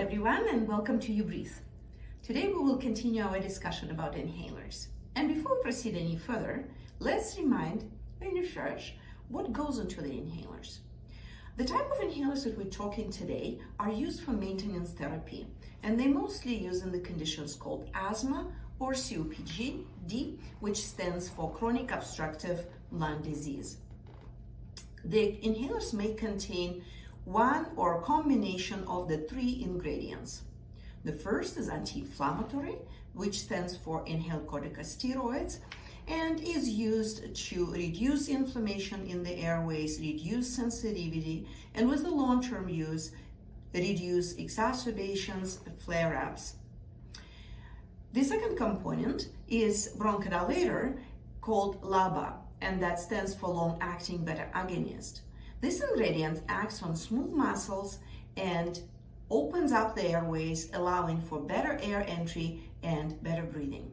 everyone, and welcome to You Breathe. Today we will continue our discussion about inhalers. And before we proceed any further, let's remind and refresh what goes into the inhalers. The type of inhalers that we're talking today are used for maintenance therapy, and they're mostly used in the conditions called asthma or COPD, which stands for chronic obstructive lung disease. The inhalers may contain one or a combination of the three ingredients. The first is anti-inflammatory, which stands for inhaled corticosteroids, and is used to reduce inflammation in the airways, reduce sensitivity, and with the long-term use, reduce exacerbations, flare-ups. The second component is bronchodilator called Llama, and that stands for long-acting beta agonist. This ingredient acts on smooth muscles and opens up the airways, allowing for better air entry and better breathing.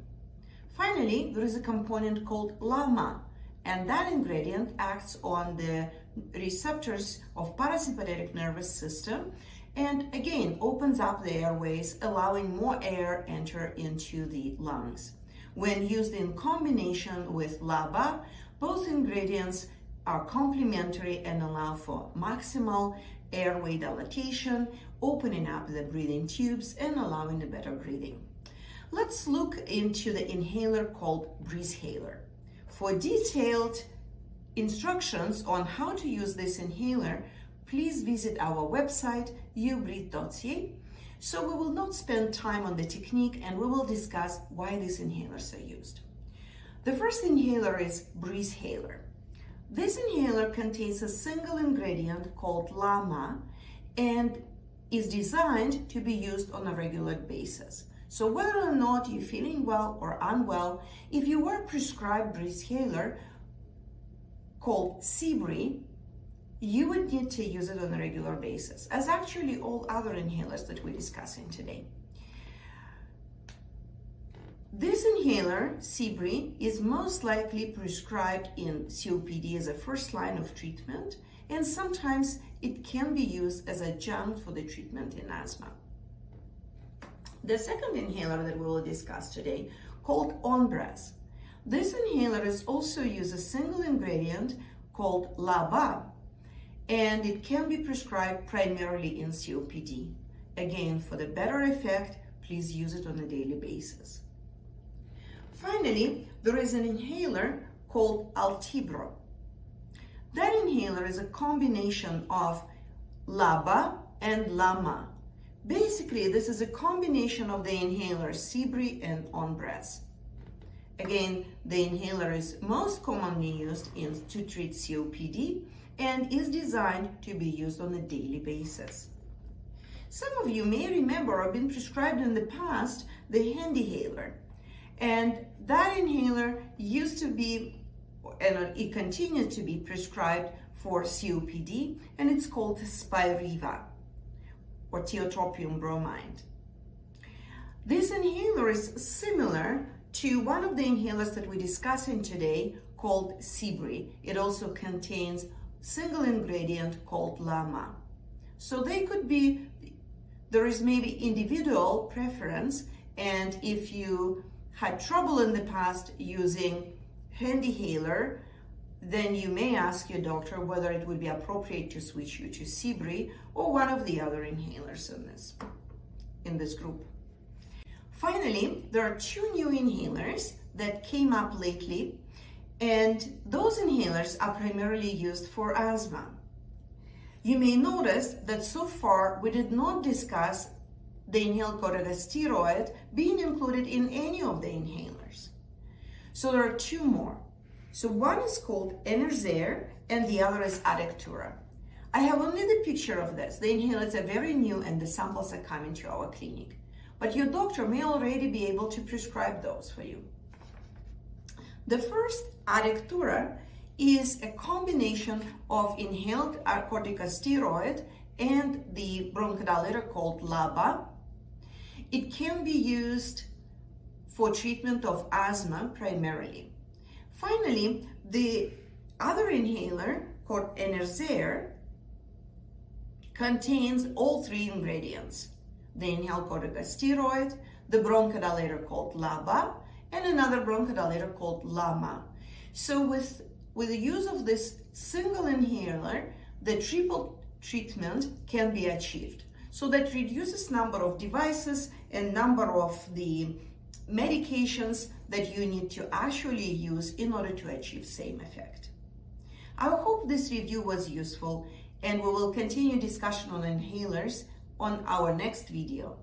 Finally, there is a component called Llama, and that ingredient acts on the receptors of parasympathetic nervous system and again opens up the airways, allowing more air enter into the lungs. When used in combination with Llama, both ingredients are complementary and allow for maximal airway dilatation, opening up the breathing tubes and allowing the better breathing. Let's look into the inhaler called Breezehailer. For detailed instructions on how to use this inhaler, please visit our website, youbreathe.ca. So we will not spend time on the technique, and we will discuss why these inhalers are used. The first inhaler is Breezehailer. This inhaler contains a single ingredient called Llama and is designed to be used on a regular basis. So whether or not you're feeling well or unwell, if you were prescribed Breezehailer called Seebri, you would need to use it on a regular basis, as actually all other inhalers that we're discussing today. This inhaler, Seebri, is most likely prescribed in COPD as a first line of treatment, and sometimes it can be used as an adjunct for the treatment in asthma. The second inhaler that we will discuss today, called Ombres. This inhaler is also used a single ingredient called Llama, and it can be prescribed primarily in COPD. Again, for the better effect, please use it on a daily basis. Finally, there is an inhaler called Altibro. That inhaler is a combination of Llama and Llama. Basically, this is a combination of the inhalers Seebri and Onbrez. Again, the inhaler is most commonly used to treat COPD and is designed to be used on a daily basis. Some of you may remember or have been prescribed in the past the Handihaler. And that inhaler used to be, and it continues to be prescribed for COPD, and it's called Spiriva, or tiotropium bromide. This inhaler is similar to one of the inhalers that we're discussing today called Seebri. It also contains single ingredient called Llama. So they could be, there is maybe individual preference, and if you had trouble in the past using Handihaler, then you may ask your doctor whether it would be appropriate to switch you to Seebri or one of the other inhalers in this group. Finally, there are two new inhalers that came up lately, and those inhalers are primarily used for asthma. You may notice that so far we did not discuss the inhaled corticosteroid being included in any of the inhalers. So there are two more. So one is called Enerzair and the other is Atectura. I have only the picture of this. The inhalers are very new and the samples are coming to our clinic. But your doctor may already be able to prescribe those for you. The first, Atectura, is a combination of inhaled corticosteroid and the bronchodilator called Llama. It can be used for treatment of asthma primarily. Finally, the other inhaler called Enerzair contains all three ingredients: the inhaled corticosteroid, the bronchodilator called Llama, and another bronchodilator called Llama. So with the use of this single inhaler, the triple treatment can be achieved. So that reduces number of devices and number of the medications that you need to actually use in order to achieve same effect. I hope this review was useful, and we will continue discussion on inhalers on our next video.